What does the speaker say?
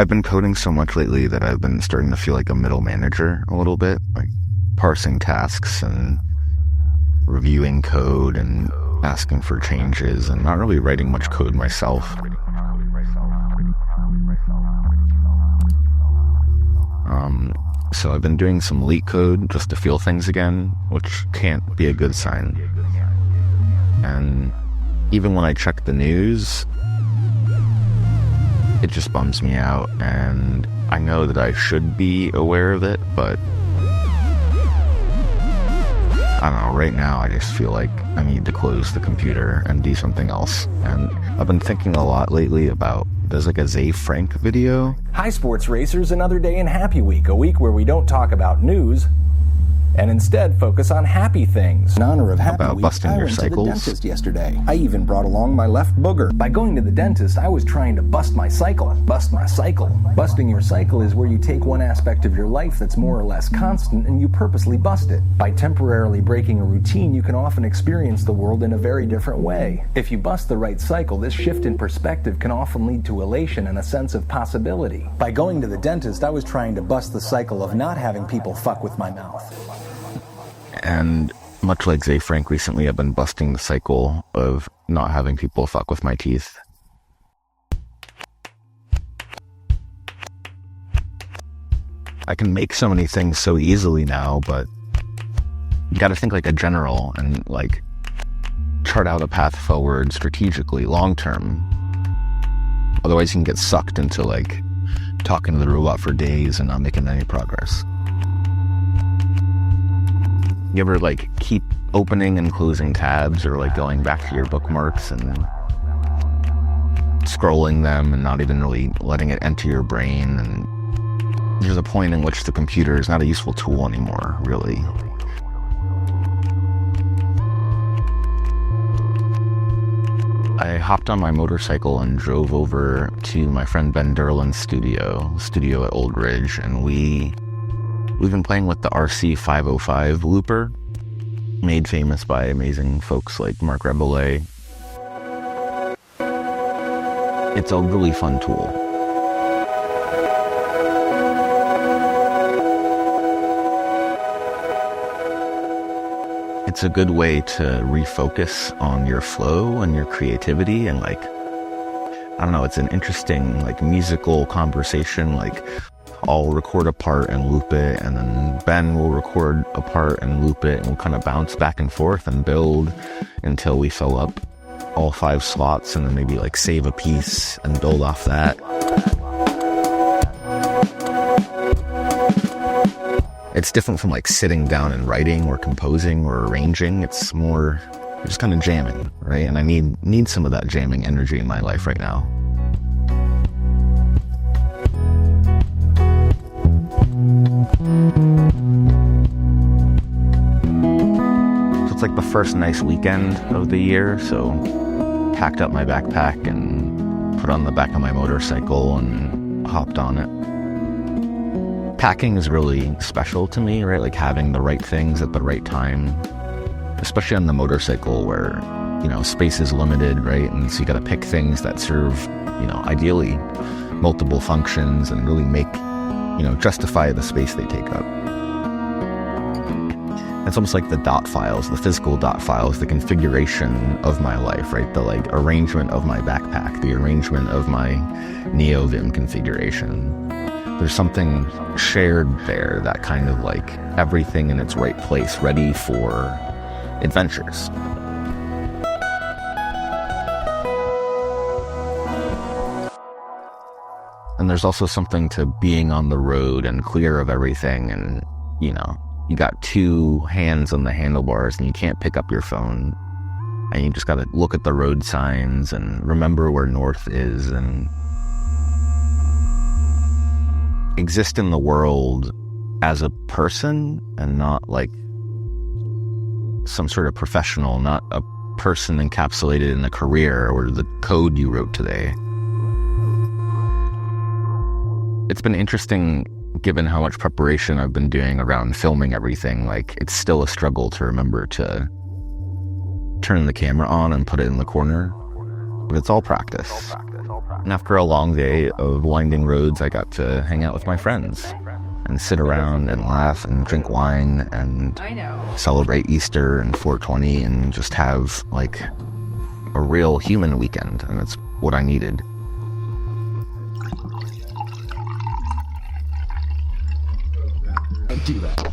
I've been coding so much lately that I've been starting to feel like a middle manager a little bit, like parsing tasks and reviewing code and asking for changes and not really writing much code myself. So I've been doing some leak code just to feel things again, which can't be a good sign. And even when I check the news, it just bums me out, and I know that I should be aware of it, but I don't know, right now I just feel like I need to close the computer and do something else. And I've been thinking a lot lately about, there's like a Zay Frank video. Hi sports racers, another day in Happy Week, a week where we don't talk about news and instead focus on happy things. In honor of Happy Week, busting I your went cycles. to the dentist yesterday. I even brought along my left booger. By going to the dentist, I was trying to bust my cycle. Bust my cycle. Busting your cycle is where you take one aspect of your life that's more or less constant and you purposely bust it. By temporarily breaking a routine, you can often experience the world in a very different way. If you bust the right cycle, this shift in perspective can often lead to elation and a sense of possibility. By going to the dentist, I was trying to bust the cycle of not having people fuck with my mouth. And much like Zay Frank recently, I've been busting the cycle of not having people fuck with my teeth. I can make so many things so easily now, but you gotta think like a general and like chart out a path forward strategically, long term. Otherwise you can get sucked into like talking to the robot for days and not making any progress. You ever like keep opening and closing tabs, or like going back to your bookmarks and scrolling them and not even really letting it enter your brain? And there's a point in which the computer is not a useful tool anymore, really. I hopped on my motorcycle and drove over to my friend Ben Derlin's studio at Old Ridge, and we've been playing with the RC505 looper, made famous by amazing folks like Mark Rebollet. It's a really fun tool. It's a good way to refocus on your flow and your creativity, and like, I don't know, it's an interesting like musical conversation. Like, I'll record a part and loop it, and then Ben will record a part and loop it, and we'll kind of bounce back and forth and build until we fill up all 5 slots, and then maybe like save a piece and build off that. It's different from like sitting down and writing or composing or arranging. It's more just kind of jamming, right? And I need some of that jamming energy in my life right now. It's like the first nice weekend of the year, so packed up my backpack and put on the back of my motorcycle and hopped on it. Packing is really special to me, right? Like having the right things at the right time, especially on the motorcycle where, you know, space is limited, right? And so you got to pick things that serve, you know, ideally multiple functions and really make, you know, justify the space they take up. It's almost like the dot files, the physical dot files, the configuration of my life, right? The like arrangement of my backpack, the arrangement of my NeoVim configuration. There's something shared there, that kind of like everything in its right place, ready for adventures. And there's also something to being on the road and clear of everything, and, you know, you got 2 hands on the handlebars and you can't pick up your phone, and you just got to look at the road signs and remember where north is and exist in the world as a person and not like some sort of professional, not a person encapsulated in a career or the code you wrote today. It's been interesting, given how much preparation I've been doing around filming everything. Like, it's still a struggle to remember to turn the camera on and put it in the corner, but it's all practice. And after a long day of winding roads, I got to hang out with my friends and sit around and laugh and drink wine and celebrate Easter and 420 and just have like a real human weekend. And that's what I needed. Don't do that.